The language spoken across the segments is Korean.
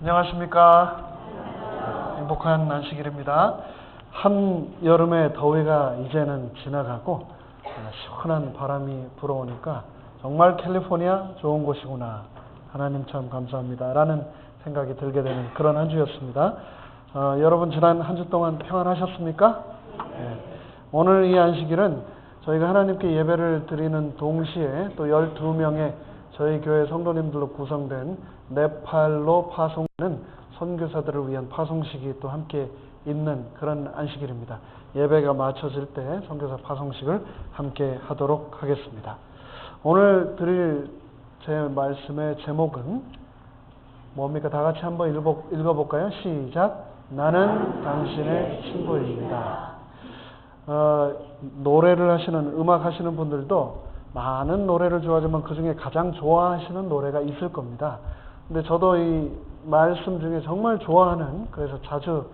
안녕하십니까. 행복한 안식일입니다. 한여름의 더위가 이제는 지나가고 시원한 바람이 불어오니까 정말 캘리포니아 좋은 곳이구나. 하나님 참 감사합니다. 라는 생각이 들게 되는 그런 한 주였습니다. 여러분 지난 한 주 동안 평안하셨습니까? 네. 오늘 이 안식일은 저희가 하나님께 예배를 드리는 동시에 또 12명의 저희 교회 성도님들로 구성된 네팔로 파송하는 선교사들을 위한 파송식이 또 함께 있는 그런 안식일입니다. 예배가 마쳐질 때 선교사 파송식을 함께 하도록 하겠습니다. 오늘 드릴 제 말씀의 제목은 뭡니까? 다 같이 한번 읽어볼까요? 시작! 나는 당신의 친구입니다. 노래를 하시는, 음악 하시는 분들도 많은 노래를 좋아하지만 그 중에 가장 좋아하시는 노래가 있을 겁니다. 근데 저도 이 말씀 중에 정말 좋아하는, 그래서 자주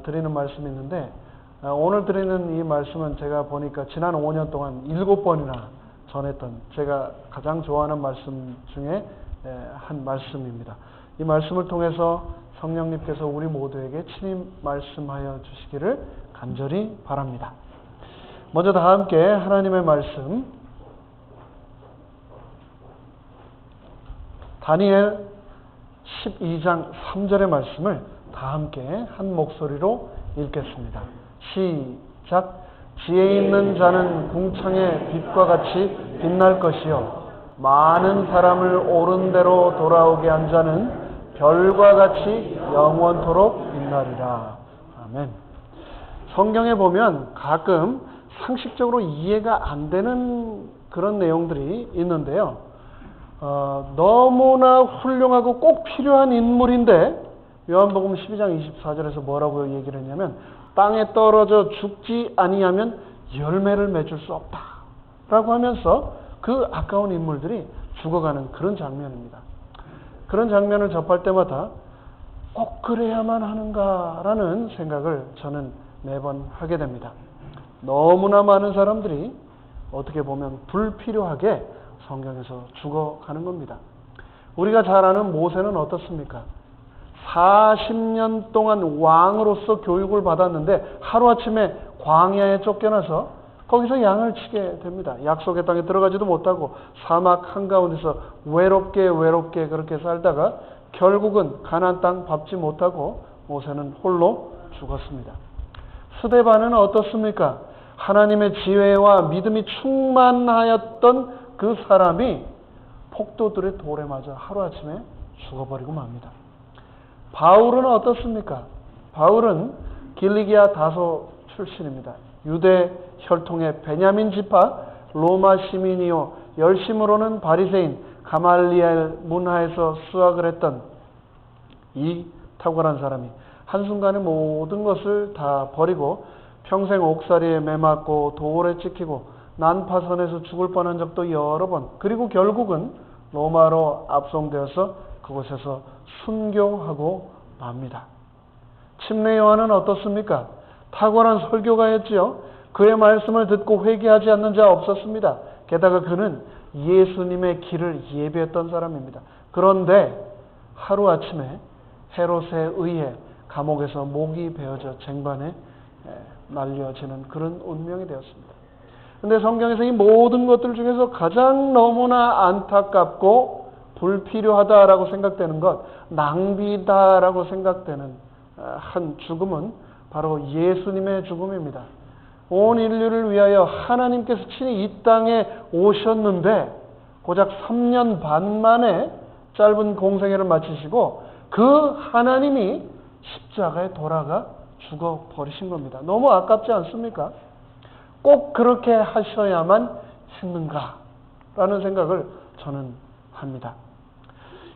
드리는 말씀이 있는데, 오늘 드리는 이 말씀은 제가 보니까 지난 5년 동안 7번이나 전했던 제가 가장 좋아하는 말씀 중에 한 말씀입니다. 이 말씀을 통해서 성령님께서 우리 모두에게 친히 말씀하여 주시기를 간절히 바랍니다. 먼저 다 함께 하나님의 말씀, 다니엘 12장 3절의 말씀을 다 함께 한 목소리로 읽겠습니다. 시작! 지혜 있는 자는 궁창의 빛과 같이 빛날 것이요 많은 사람을 옳은 대로 돌아오게 한 자는 별과 같이 영원토록 빛나리라. 아멘. 성경에 보면 가끔 상식적으로 이해가 안 되는 그런 내용들이 있는데요. 너무나 훌륭하고 꼭 필요한 인물인데 요한복음 12장 24절에서 뭐라고 얘기를 했냐면 땅에 떨어져 죽지 아니하면 열매를 맺을 수 없다 라고 하면서 그 아까운 인물들이 죽어가는 그런 장면입니다. 그런 장면을 접할 때마다 꼭 그래야만 하는가 라는 생각을 저는 매번 하게 됩니다. 너무나 많은 사람들이 어떻게 보면 불필요하게 성경에서 죽어가는 겁니다. 우리가 잘 아는 모세는 어떻습니까? 40년 동안 왕으로서 교육을 받았는데 하루아침에 광야에 쫓겨나서 거기서 양을 치게 됩니다. 약속의 땅에 들어가지도 못하고 사막 한가운데서 외롭게 그렇게 살다가 결국은 가나안 땅 밟지 못하고 모세는 홀로 죽었습니다. 스데반은 어떻습니까? 하나님의 지혜와 믿음이 충만하였던 그 사람이 폭도들의 돌에 맞아 하루아침에 죽어버리고 맙니다. 바울은 어떻습니까? 바울은 길리기아 다소 출신입니다. 유대 혈통의 베냐민 지파, 로마 시민이요 열심으로는 바리새인, 가말리엘 문화에서 수학을 했던 이 탁월한 사람이 한순간에 모든 것을 다 버리고 평생 옥살이에 매맞고 돌에 찍히고 난파선에서 죽을 뻔한 적도 여러 번, 그리고 결국은 로마로 압송되어서 그곳에서 순교하고 맙니다. 침례 요한은 어떻습니까? 탁월한 설교가였지요. 그의 말씀을 듣고 회개하지 않는 자 없었습니다. 게다가 그는 예수님의 길을 예비했던 사람입니다. 그런데 하루아침에 헤롯에 의해 감옥에서 목이 베어져 쟁반에 날려지는 그런 운명이 되었습니다. 그런데 성경에서 이 모든 것들 중에서 가장 너무나 안타깝고 불필요하다라고 생각되는 것, 낭비다라고 생각되는 한 죽음은 바로 예수님의 죽음입니다. 온 인류를 위하여 하나님께서 친히 이 땅에 오셨는데 고작 3년 반 만에 짧은 공생애를 마치시고 그 하나님이 십자가에 돌아가 죽어버리신 겁니다. 너무 아깝지 않습니까? 꼭 그렇게 하셔야만 했는가? 라는 생각을 저는 합니다.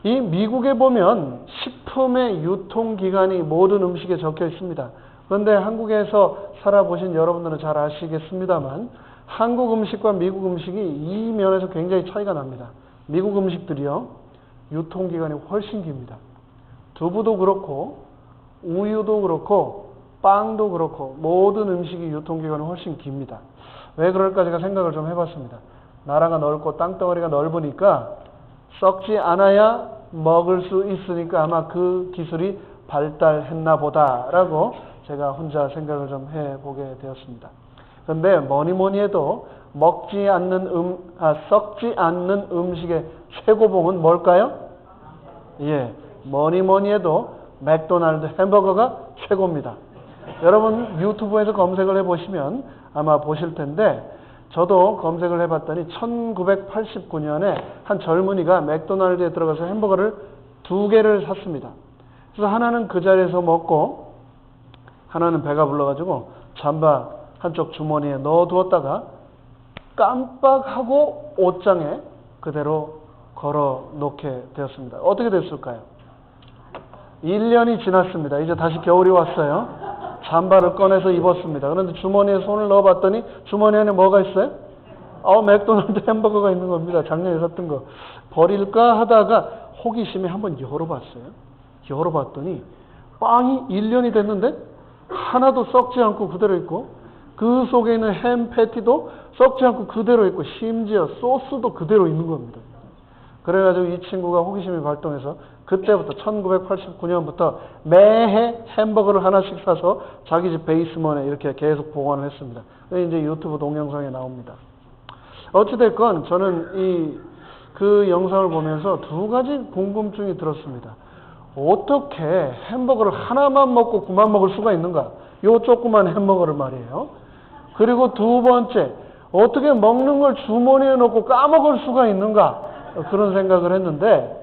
이 미국에 보면 식품의 유통기간이 모든 음식에 적혀 있습니다. 그런데 한국에서 살아보신 여러분들은 잘 아시겠습니다만 한국 음식과 미국 음식이 이 면에서 굉장히 차이가 납니다. 미국 음식들이요, 유통기간이 훨씬 깁니다. 두부도 그렇고 우유도 그렇고 빵도 그렇고 모든 음식이 유통기간이 훨씬 깁니다. 왜 그럴까 제가 생각을 좀 해봤습니다. 나라가 넓고 땅덩어리가 넓으니까 썩지 않아야 먹을 수 있으니까 아마 그 기술이 발달했나 보다라고 제가 혼자 생각을 좀 해보게 되었습니다. 그런데 뭐니 해도 썩지 않는 음식의 최고봉은 뭘까요? 예, 뭐니 해도 맥도날드 햄버거가 최고입니다. 여러분 유튜브에서 검색을 해보시면 아마 보실 텐데, 저도 검색을 해봤더니 1989년에 한 젊은이가 맥도날드에 들어가서 햄버거를 2개를 샀습니다. 그래서 하나는 그 자리에서 먹고 하나는 배가 불러가지고 잠바 한쪽 주머니에 넣어두었다가 깜빡하고 옷장에 그대로 걸어 놓게 되었습니다. 어떻게 됐을까요? 1년이 지났습니다. 이제 다시 겨울이 왔어요. 잠바를 꺼내서 입었습니다. 그런데 주머니에 손을 넣어봤더니 주머니 안에 뭐가 있어요? 맥도날드 햄버거가 있는 겁니다. 작년에 샀던 거. 버릴까 하다가 호기심에 한번 열어봤어요. 열어봤더니 빵이 1년이 됐는데 하나도 썩지 않고 그대로 있고, 그 속에 있는 햄 패티도 썩지 않고 그대로 있고, 심지어 소스도 그대로 있는 겁니다. 그래가지고 이 친구가 호기심이 발동해서 그때부터 1989년부터 매해 햄버거를 하나씩 사서 자기 집 베이스먼에 이렇게 계속 보관을 했습니다. 이제 유튜브 동영상에 나옵니다. 어찌됐건 저는 그 영상을 보면서 2가지 궁금증이 들었습니다. 어떻게 햄버거를 하나만 먹고 그만 먹을 수가 있는가? 요 조그만 햄버거를 말이에요. 그리고 2번째, 어떻게 먹는 걸 주머니에 넣고 까먹을 수가 있는가? 그런 생각을 했는데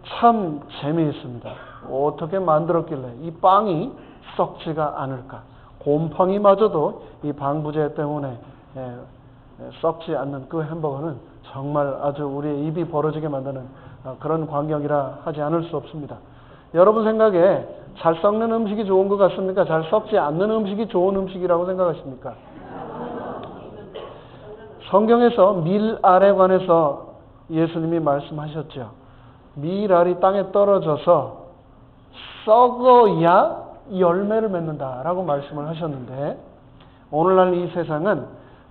참 재미있습니다. 어떻게 만들었길래 이 빵이 썩지가 않을까? 곰팡이마저도 이 방부제 때문에 썩지 않는 그 햄버거는 정말 아주 우리의 입이 벌어지게 만드는 그런 광경이라 하지 않을 수 없습니다. 여러분 생각에 잘 썩는 음식이 좋은 것 같습니까? 잘 썩지 않는 음식이 좋은 음식이라고 생각하십니까? 성경에서 밀알에 관해서 예수님이 말씀하셨죠. 밀알이 땅에 떨어져서 썩어야 열매를 맺는다라고 말씀을 하셨는데, 오늘날 이 세상은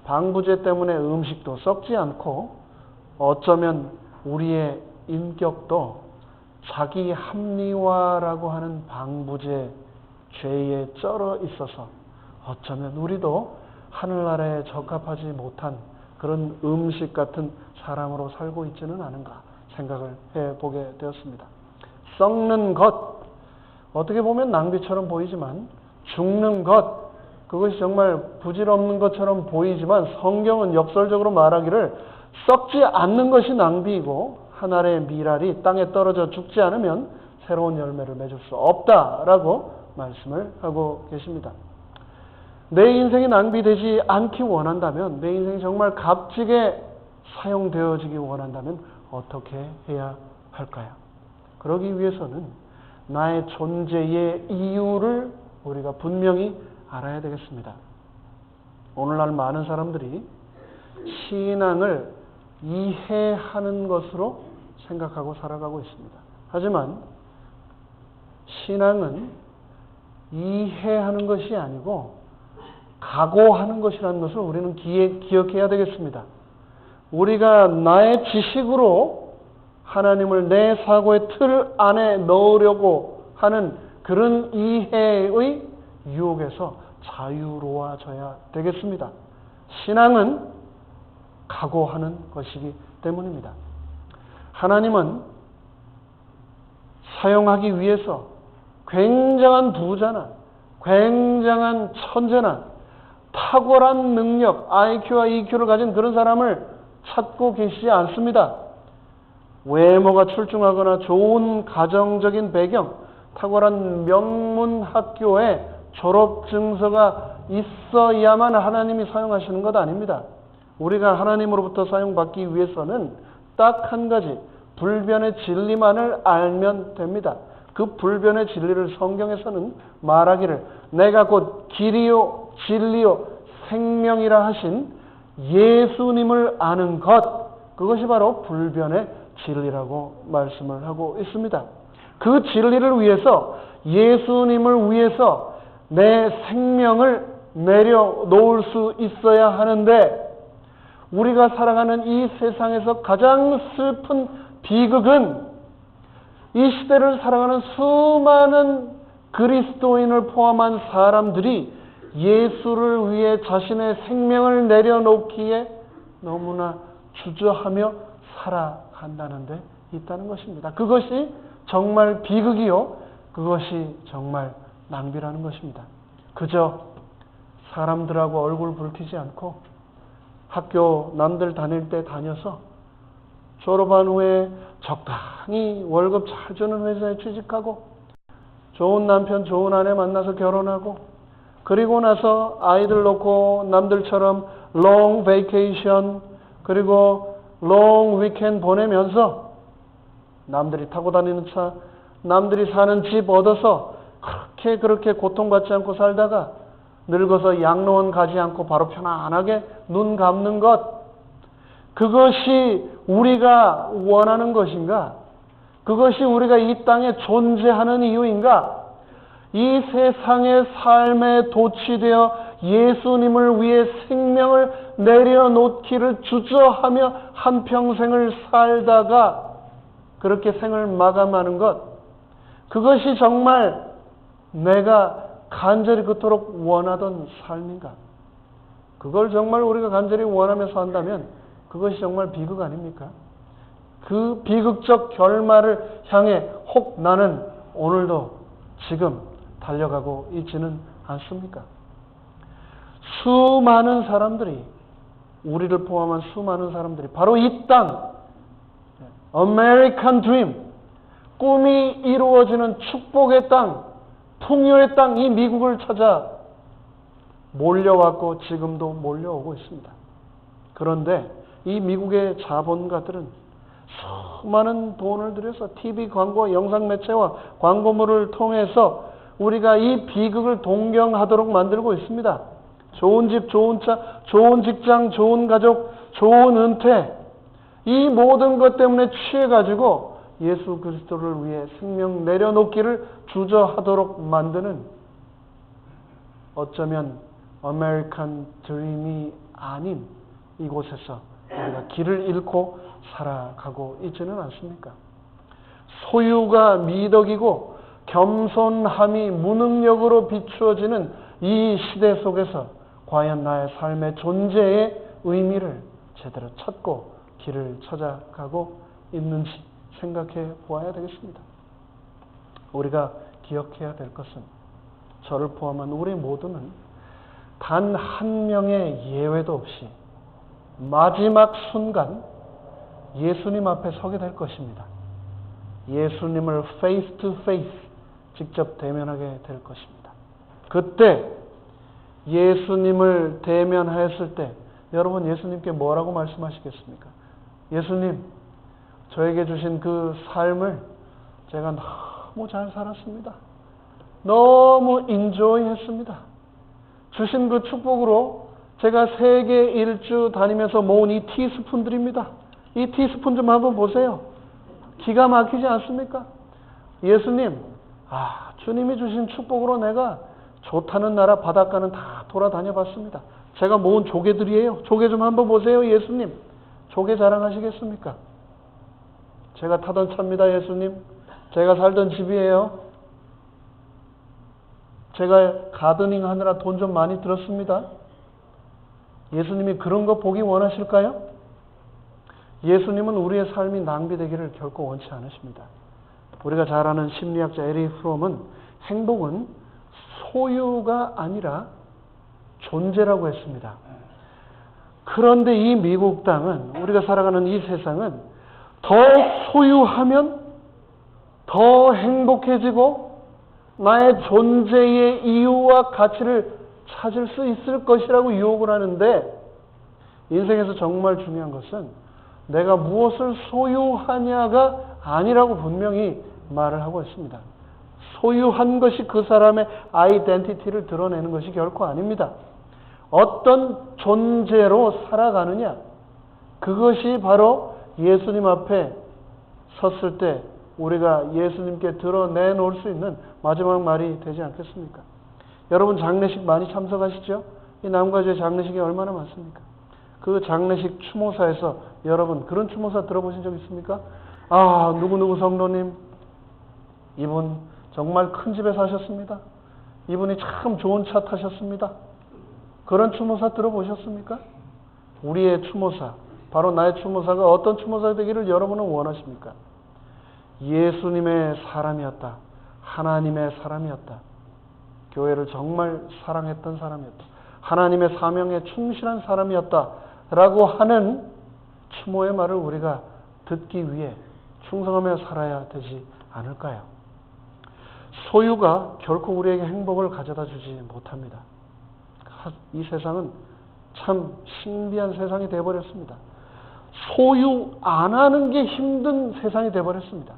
방부제 때문에 음식도 썩지 않고 어쩌면 우리의 인격도 자기 합리화라고 하는 방부제 죄에 쩔어 있어서 어쩌면 우리도 하늘나라에 적합하지 못한 그런 음식 같은 사람으로 살고 있지는 않은가 생각을 해보게 되었습니다. 썩는 것, 어떻게 보면 낭비처럼 보이지만, 죽는 것, 그것이 정말 부질없는 것처럼 보이지만 성경은 역설적으로 말하기를 썩지 않는 것이 낭비이고 한 알의 밀알이 땅에 떨어져 죽지 않으면 새로운 열매를 맺을 수 없다라고 말씀을 하고 계십니다. 내 인생이 낭비되지 않기 원한다면, 내 인생이 정말 값지게 사용되어지기 원한다면 어떻게 해야 할까요? 그러기 위해서는 나의 존재의 이유를 우리가 분명히 알아야 되겠습니다. 오늘날 많은 사람들이 신앙을 이해하는 것으로 생각하고 살아가고 있습니다. 하지만 신앙은 이해하는 것이 아니고 각오하는 것이라는 것을 우리는 기억해야 되겠습니다. 우리가 나의 지식으로 하나님을 내 사고의 틀 안에 넣으려고 하는 그런 이해의 유혹에서 자유로워져야 되겠습니다. 신앙은 각오하는 것이기 때문입니다. 하나님은 사용하기 위해서 굉장한 부자나 굉장한 천재나 탁월한 능력, IQ와 EQ를 가진 그런 사람을 찾고 계시지 않습니다. 외모가 출중하거나 좋은 가정적인 배경, 탁월한 명문 학교에 졸업 증서가 있어야만 하나님이 사용하시는 것 아닙니다. 우리가 하나님으로부터 사용받기 위해서는 딱 한 가지, 불변의 진리만을 알면 됩니다. 그 불변의 진리를 성경에서는 말하기를 내가 곧 길이요 진리요 생명이라 하신 예수님을 아는 것, 그것이 바로 불변의 진리라고 말씀을 하고 있습니다. 그 진리를 위해서, 예수님을 위해서 내 생명을 내려놓을 수 있어야 하는데, 우리가 살아가는 이 세상에서 가장 슬픈 비극은 이 시대를 살아가는 수많은 그리스도인을 포함한 사람들이 예수를 위해 자신의 생명을 내려놓기에 너무나 주저하며 살아간다는 데 있다는 것입니다. 그것이 정말 비극이요, 그것이 정말 낭비라는 것입니다. 그저 사람들하고 얼굴 붉히지 않고 학교 남들 다닐 때 다녀서 졸업한 후에 적당히 월급 잘 주는 회사에 취직하고 좋은 남편 좋은 아내 만나서 결혼하고 그리고 나서 아이들 놓고 남들처럼 롱 베이케이션 그리고 롱 위켄드 보내면서 남들이 타고 다니는 차, 남들이 사는 집 얻어서 그렇게 고통받지 않고 살다가 늙어서 양로원 가지 않고 바로 편안하게 눈 감는 것, 그것이 우리가 원하는 것인가? 그것이 우리가 이 땅에 존재하는 이유인가? 이 세상의 삶에 도취되어 예수님을 위해 생명을 내려놓기를 주저하며 한평생을 살다가 그렇게 생을 마감하는 것, 그것이 정말 내가 간절히 그토록 원하던 삶인가? 그걸 정말 우리가 간절히 원하면서 한다면 그것이 정말 비극 아닙니까? 그 비극적 결말을 향해 혹 나는 오늘도 지금 달려가고 있지는 않습니까? 수많은 사람들이, 우리를 포함한 수많은 사람들이 바로 이 땅, American Dream, 꿈이 이루어지는 축복의 땅, 풍요의 땅, 이 미국을 찾아 몰려왔고 지금도 몰려오고 있습니다. 그런데 이 미국의 자본가들은 수많은 돈을 들여서 TV 광고와 영상 매체와 광고물을 통해서 우리가 이 비극을 동경하도록 만들고 있습니다. 좋은 집, 좋은 차, 좋은 직장, 좋은 가족, 좋은 은퇴, 이 모든 것 때문에 취해가지고 예수 그리스도를 위해 생명 내려놓기를 주저하도록 만드는, 어쩌면 아메리칸 드림이 아닌 이곳에서 우리가 길을 잃고 살아가고 있지는 않습니까? 소유가 미덕이고 겸손함이 무능력으로 비추어지는 이 시대 속에서 과연 나의 삶의 존재의 의미를 제대로 찾고 길을 찾아가고 있는지 생각해 보아야 되겠습니다. 우리가 기억해야 될 것은, 저를 포함한 우리 모두는 단 한 명의 예외도 없이 마지막 순간 예수님 앞에 서게 될 것입니다. 예수님을 face to face 직접 대면하게 될 것입니다. 그때 예수님을 대면하였을 때 여러분 예수님께 뭐라고 말씀하시겠습니까? 예수님, 저에게 주신 그 삶을 제가 너무 잘 살았습니다. 너무 인조이 했습니다. 주신 그 축복으로 제가 세계 일주 다니면서 모은 이 티스푼들입니다. 이 티스푼 좀 한번 보세요. 기가 막히지 않습니까? 예수님, 주님이 주신 축복으로 내가 좋다는 나라 바닷가는 다 돌아다녀 봤습니다. 제가 모은 조개들이에요. 조개 좀 한번 보세요, 예수님. 조개 자랑하시겠습니까? 제가 타던 차입니다, 예수님. 제가 살던 집이에요. 제가 가드닝 하느라 돈 좀 많이 들었습니다. 예수님이 그런 거 보기 원하실까요? 예수님은 우리의 삶이 낭비되기를 결코 원치 않으십니다. 우리가 잘 아는 심리학자 에릭 프롬은 행복은 소유가 아니라 존재라고 했습니다. 그런데 이 미국 땅은, 우리가 살아가는 이 세상은 더 소유하면 더 행복해지고 나의 존재의 이유와 가치를 찾을 수 있을 것이라고 유혹을 하는데, 인생에서 정말 중요한 것은 내가 무엇을 소유하냐가 아니라고 분명히 말을 하고 있습니다. 소유한 것이 그 사람의 아이덴티티를 드러내는 것이 결코 아닙니다. 어떤 존재로 살아가느냐, 그것이 바로 예수님 앞에 섰을 때 우리가 예수님께 드러내놓을 수 있는 마지막 말이 되지 않겠습니까? 여러분 장례식 많이 참석하시죠? 이 남가주의 장례식이 얼마나 많습니까? 그 장례식 추모사에서 여러분 그런 추모사 들어보신 적 있습니까? 누구누구 성도님 이분 정말 큰 집에 사셨습니다. 이분이 참 좋은 차 타셨습니다. 그런 추모사 들어보셨습니까? 우리의 추모사, 바로 나의 추모사가 어떤 추모사 되기를 여러분은 원하십니까? 예수님의 사람이었다. 하나님의 사람이었다. 교회를 정말 사랑했던 사람이었다. 하나님의 사명에 충실한 사람이었다. 라고 하는 추모의 말을 우리가 듣기 위해 충성하며 살아야 되지 않을까요? 소유가 결코 우리에게 행복을 가져다 주지 못합니다. 이 세상은 참 신비한 세상이 되어버렸습니다. 소유 안 하는 게 힘든 세상이 되어버렸습니다.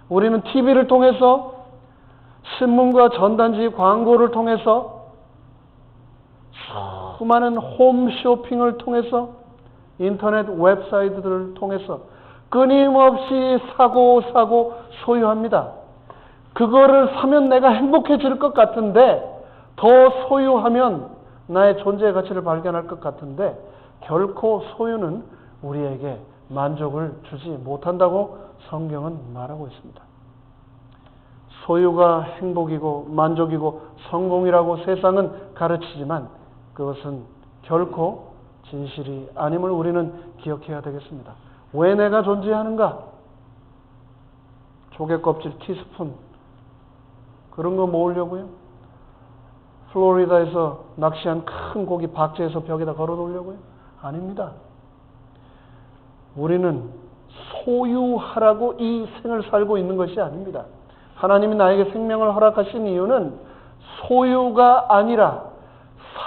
우리는 TV를 통해서, 신문과 전단지 광고를 통해서, 수많은 홈쇼핑을 통해서, 인터넷 웹사이트들을 통해서 끊임없이 사고 소유합니다. 그거를 사면 내가 행복해질 것 같은데, 더 소유하면 나의 존재의 가치를 발견할 것 같은데, 결코 소유는 우리에게 만족을 주지 못한다고 성경은 말하고 있습니다. 소유가 행복이고 만족이고 성공이라고 세상은 가르치지만 그것은 결코 진실이 아님을 우리는 기억해야 되겠습니다. 왜 내가 존재하는가? 조개껍질, 티스푼 그런 거 모으려고요? 플로리다에서 낚시한 큰 고기 박제해서 벽에다 걸어 놓으려고요? 아닙니다. 우리는 소유하라고 이 생을 살고 있는 것이 아닙니다. 하나님이 나에게 생명을 허락하신 이유는 소유가 아니라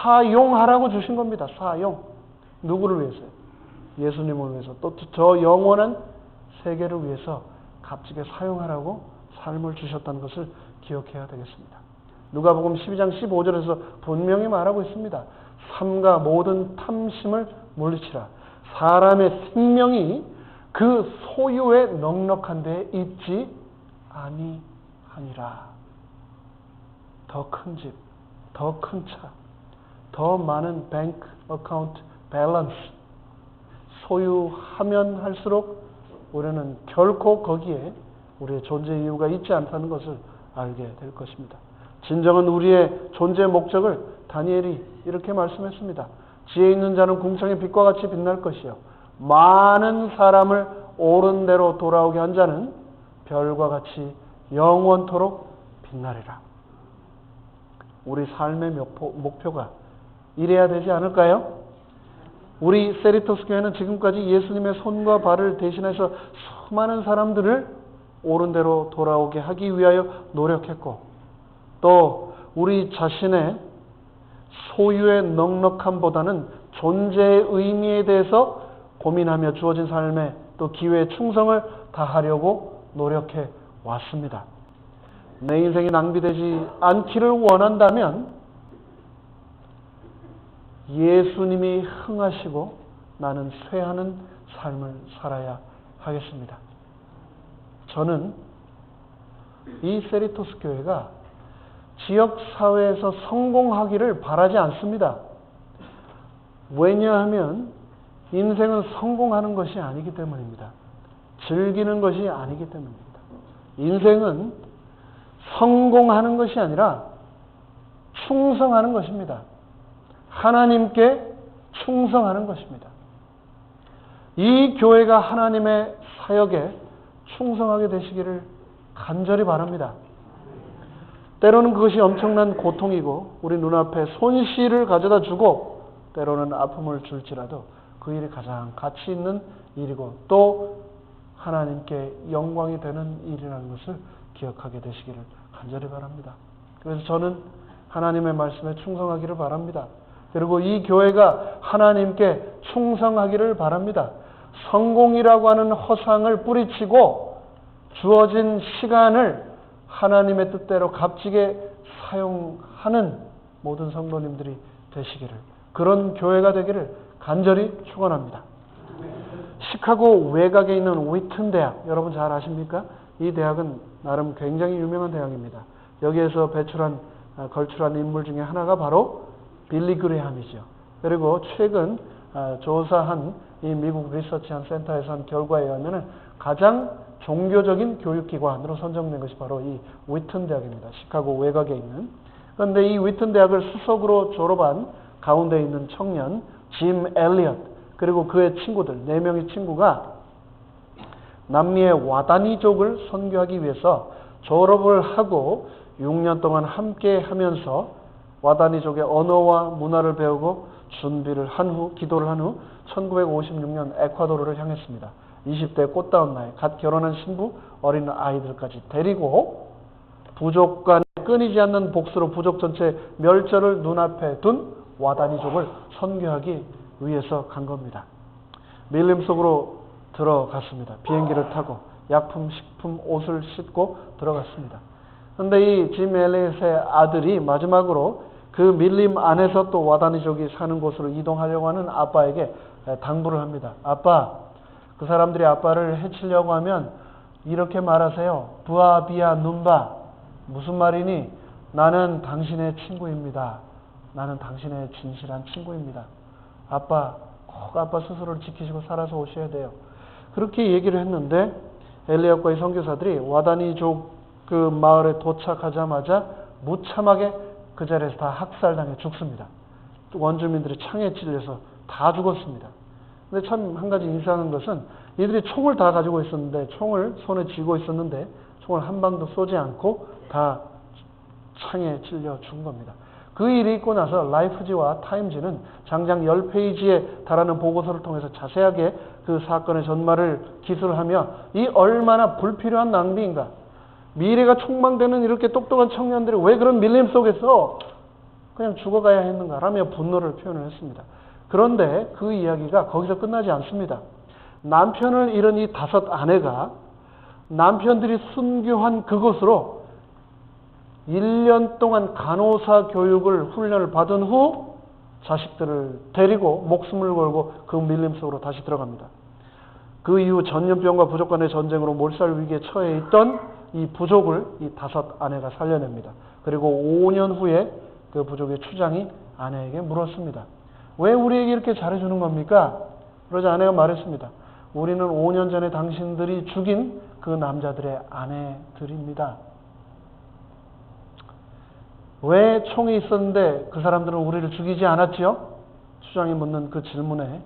사용하라고 주신 겁니다. 사용. 누구를 위해서요? 예수님을 위해서. 또 저 영원한 세계를 위해서 값지게 사용하라고 삶을 주셨다는 것을 기억해야 되겠습니다. 누가복음 12장 15절에서 분명히 말하고 있습니다. 삼가 모든 탐심을 물리치라. 사람의 생명이 그 소유에 넉넉한 데에 있지 아니하니라. 더 큰 집, 더 큰 차, 더 많은 뱅크 어카운트 밸런스 소유하면 할수록 우리는 결코 거기에 우리의 존재 이유가 있지 않다는 것을 알게 될 것입니다. 진정한 우리의 존재 목적을 다니엘이 이렇게 말씀했습니다. 지혜 있는 자는 궁창의 빛과 같이 빛날 것이요 많은 사람을 옳은 대로 돌아오게 한 자는 별과 같이 영원토록 빛나리라. 우리 삶의 목표가 이래야 되지 않을까요? 우리 세리토스 교회는 지금까지 예수님의 손과 발을 대신해서 수많은 사람들을 옳은 대로 돌아오게 하기 위하여 노력했고, 또 우리 자신의 소유의 넉넉함보다는 존재의 의미에 대해서 고민하며 주어진 삶에 또 기회에 충성을 다하려고 노력해 왔습니다. 내 인생이 낭비되지 않기를 원한다면 예수님이 흥하시고 나는 쇠하는 삶을 살아야 하겠습니다. 저는 이 세리토스 교회가 지역사회에서 성공하기를 바라지 않습니다. 왜냐하면 인생은 성공하는 것이 아니기 때문입니다. 즐기는 것이 아니기 때문입니다. 인생은 성공하는 것이 아니라 충성하는 것입니다. 하나님께 충성하는 것입니다. 이 교회가 하나님의 사역에 충성하게 되시기를 간절히 바랍니다. 때로는 그것이 엄청난 고통이고 우리 눈앞에 손실을 가져다 주고 때로는 아픔을 줄지라도 그 일이 가장 가치 있는 일이고 또 하나님께 영광이 되는 일이라는 것을 기억하게 되시기를 간절히 바랍니다. 그래서 저는 하나님의 말씀에 충성하기를 바랍니다. 그리고 이 교회가 하나님께 충성하기를 바랍니다. 성공이라고 하는 허상을 뿌리치고 주어진 시간을 하나님의 뜻대로 값지게 사용하는 모든 성도님들이 되시기를, 그런 교회가 되기를 간절히 축원합니다. 시카고 외곽에 있는 위튼 대학, 여러분 잘 아십니까? 이 대학은 나름 굉장히 유명한 대학입니다. 여기에서 걸출한 인물 중에 하나가 바로 빌리 그레함이죠. 그리고 최근 조사한 이 미국 리서치한 센터에서 한 결과에 의하면 가장 종교적인 교육기관으로 선정된 것이 바로 이 위튼 대학입니다. 시카고 외곽에 있는. 그런데 이 위튼 대학을 수석으로 졸업한 가운데 있는 청년 짐 엘리엇 그리고 그의 친구들 4명의 친구가 남미의 와다니족을 선교하기 위해서 졸업을 하고 6년 동안 함께 하면서 와다니족의 언어와 문화를 배우고 준비를 한 후, 기도를 한 후 1956년 에콰도르를 향했습니다. 20대 꽃다운 나이, 갓 결혼한 신부, 어린 아이들까지 데리고 부족 간에 끊이지 않는 복수로 부족 전체 멸절을 눈앞에 둔 와다니족을 선교하기 위해서 간 겁니다. 밀림 속으로 들어갔습니다. 비행기를 타고 약품, 식품, 옷을 싣고 들어갔습니다. 그런데 이 짐 엘리엇의 아들이 마지막으로 그 밀림 안에서 또 와다니족이 사는 곳으로 이동하려고 하는 아빠에게 당부를 합니다. 아빠, 그 사람들이 아빠를 해치려고 하면 이렇게 말하세요. 부아 비아 눈바. 무슨 말이니? 나는 당신의 친구입니다. 나는 당신의 진실한 친구입니다. 아빠, 꼭 아빠 스스로를 지키시고 살아서 오셔야 돼요. 그렇게 얘기를 했는데 엘리엇과 이 선교사들이 와다니족 그 마을에 도착하자마자 무참하게 그 자리에서 다 학살당해 죽습니다. 원주민들이 창에 찔려서 다 죽었습니다. 근데 참 한 가지 이상한 것은 이들이 총을 다 가지고 있었는데 총을 손에 쥐고 있었는데 총을 한 방도 쏘지 않고 다 창에 찔려 죽은 겁니다. 그 일이 있고 나서 라이프지와 타임지는 장장 10페이지에 달하는 보고서를 통해서 자세하게 그 사건의 전말을 기술하며 이 얼마나 불필요한 낭비인가. 미래가 촉망되는 이렇게 똑똑한 청년들이 왜 그런 밀림 속에서 그냥 죽어가야 했는가 라며 분노를 표현을 했습니다. 그런데 그 이야기가 거기서 끝나지 않습니다. 남편을 잃은 이 5 아내가 남편들이 순교한 그곳으로 1년 동안 간호사 교육을 훈련을 받은 후 자식들을 데리고 목숨을 걸고 그 밀림 속으로 다시 들어갑니다. 그 이후 전염병과 부족 간의 전쟁으로 몰살 위기에 처해 있던 이 부족을 이 5 아내가 살려냅니다. 그리고 5년 후에 그 부족의 추장이 아내에게 물었습니다. 왜 우리에게 이렇게 잘해주는 겁니까? 그러자 아내가 말했습니다. 우리는 5년 전에 당신들이 죽인 그 남자들의 아내들입니다. 왜 총이 있었는데 그 사람들은 우리를 죽이지 않았지요? 추장이 묻는 그 질문에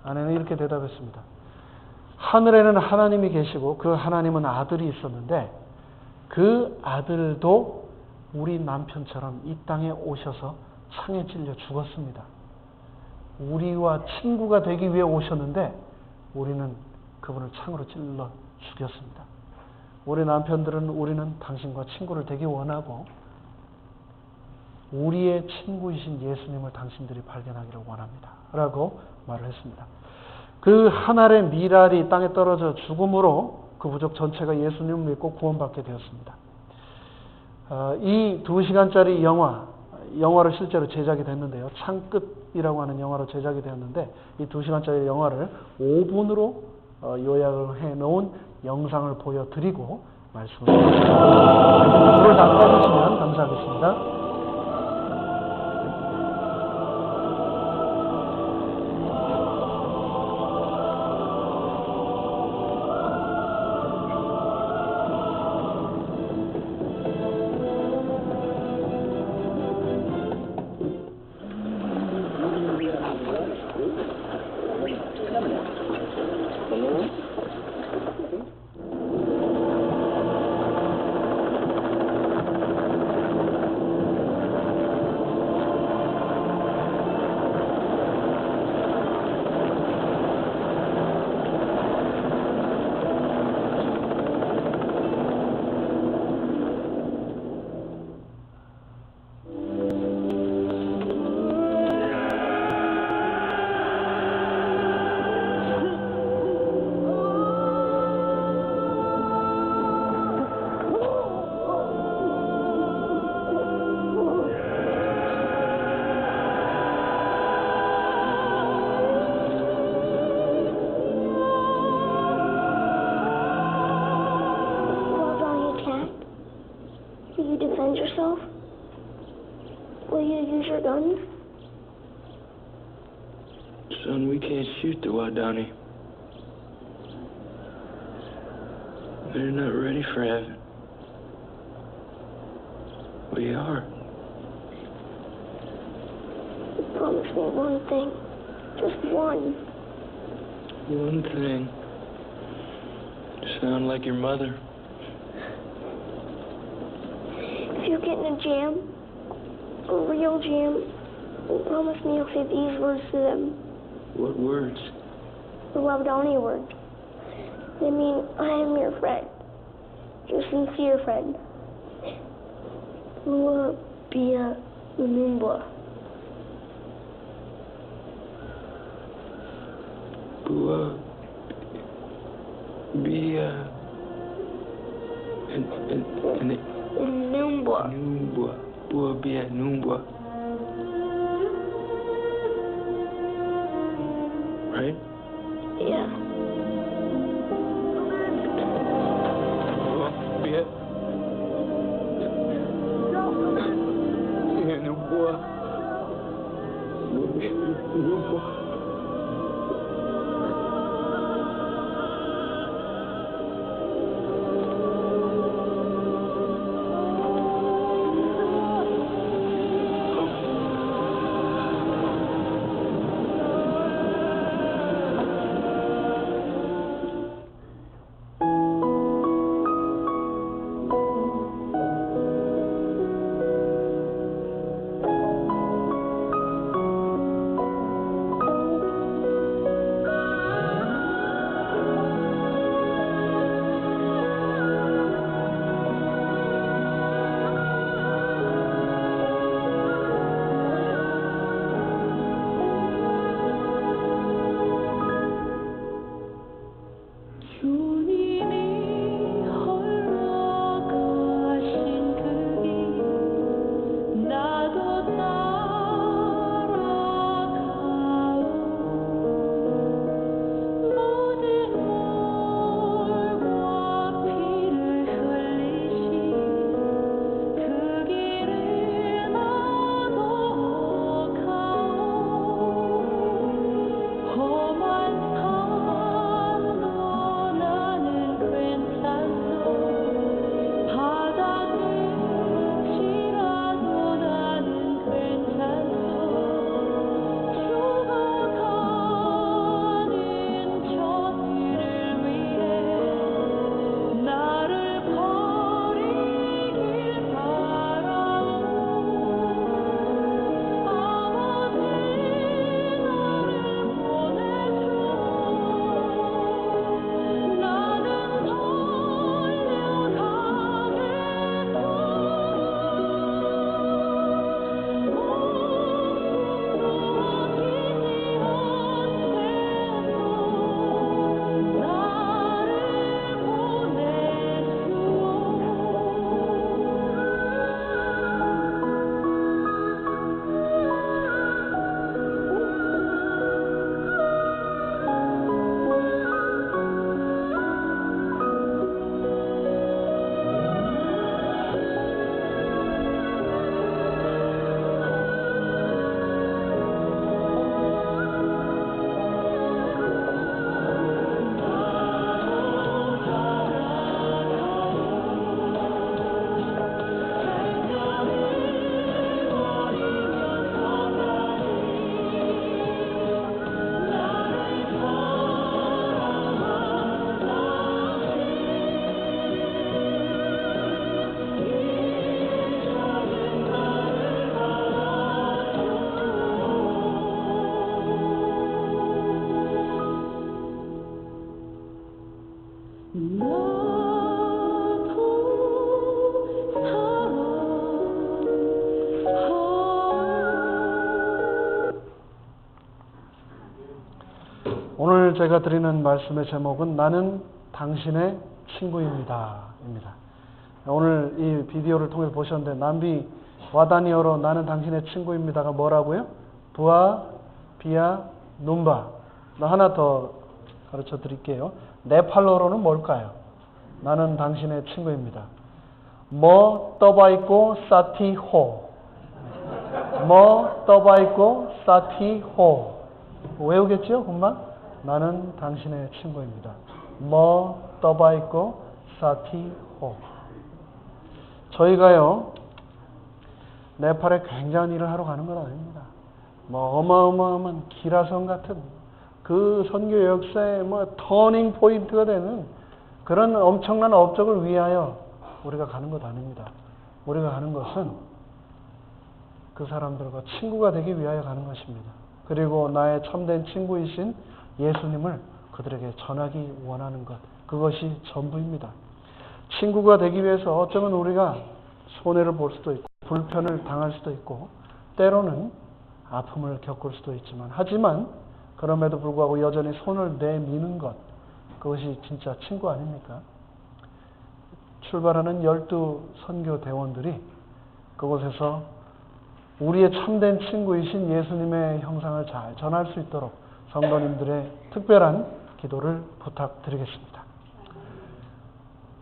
아내는 이렇게 대답했습니다. 하늘에는 하나님이 계시고 그 하나님은 아들이 있었는데 그 아들도 우리 남편처럼 이 땅에 오셔서 창에 찔려 죽었습니다. 우리와 친구가 되기 위해 오셨는데 우리는 그분을 창으로 찔러 죽였습니다. 우리 남편들은 우리는 당신과 친구를 되기 원하고 우리의 친구이신 예수님을 당신들이 발견하기를 원합니다. 라고 말을 했습니다. 그 한 알의 밀알이 땅에 떨어져 죽음으로 그 부족 전체가 예수님을 믿고 구원받게 되었습니다. 이 2시간짜리 영화로 실제로 제작이 됐는데요. 창끝이라고 하는 영화로 제작이 되었는데 이 2시간짜리 영화를 5분으로 요약을 해놓은 영상을 보여드리고 말씀을 드리겠습니다. 불을 다 꺼주시면 감사하겠습니다. Defend yourself? Will you use your gun? Son, we can't shoot the Wadani. But you're not ready for heaven. We are. Promise me one thing. Just one. One thing. You sound like your mother. If you get in a jam, a real jam, promise me you'll say these words to them. What words? The Wabanoni word. They mean, I am your friend. Your sincere friend. Lua Bia Lumumba. Bua. Bia. And Numba. Numbwa. Bua Bia Numbwa. Right? Yeah. Bua Bia. Bia Numbwa. Bua Bia Numbwa. 오늘 제가 드리는 말씀의 제목은 나는 당신의 친구입니다. 입니다. 오늘 이 비디오를 통해 보셨는데 남비 와다니어로 나는 당신의 친구입니다가 뭐라고요? 부아, 비아, 눈바. 하나 더 가르쳐 드릴게요. 네팔로로는 뭘까요? 나는 당신의 친구입니다. 뭐 떠바있고 사티호. 뭐 떠바있고 사티호. 외우겠죠? 금방? 나는 당신의 친구입니다. 뭐 떠바있고 사티호. 저희가요, 네팔에 굉장한 일을 하러 가는 건 아닙니다. 뭐 어마어마한 기라성 같은 그 선교 역사의 뭐 터닝 포인트가 되는 그런 엄청난 업적을 위하여 우리가 가는 것 아닙니다. 우리가 가는 것은 그 사람들과 친구가 되기 위하여 가는 것입니다. 그리고 나의 참된 친구이신 예수님을 그들에게 전하기 원하는 것, 그것이 전부입니다. 친구가 되기 위해서 어쩌면 우리가 손해를 볼 수도 있고 불편을 당할 수도 있고 때로는 아픔을 겪을 수도 있지만, 하지만 그럼에도 불구하고 여전히 손을 내미는 것, 그것이 진짜 친구 아닙니까? 출발하는 12 선교 대원들이 그곳에서 우리의 참된 친구이신 예수님의 형상을 잘 전할 수 있도록 성도님들의 특별한 기도를 부탁드리겠습니다.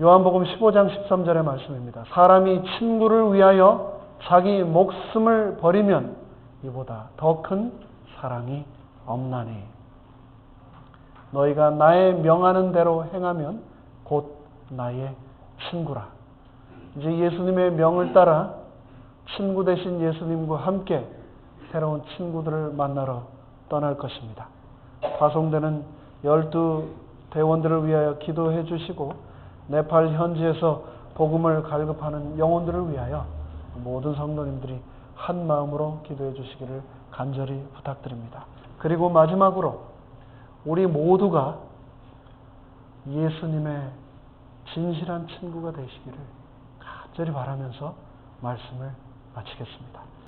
요한복음 15장 13절의 말씀입니다. 사람이 친구를 위하여 자기 목숨을 버리면 이보다 더 큰 사랑이 없나니. 너희가 나의 명하는 대로 행하면 곧 나의 친구라. 이제 예수님의 명을 따라 친구 되신 예수님과 함께 새로운 친구들을 만나러 떠날 것입니다. 파송되는 12 대원들을 위하여 기도해 주시고 네팔 현지에서 복음을 갈급하는 영혼들을 위하여 모든 성도님들이 한 마음으로 기도해 주시기를 간절히 부탁드립니다. 그리고 마지막으로 우리 모두가 예수님의 진실한 친구가 되시기를 간절히 바라면서 말씀을 마치겠습니다.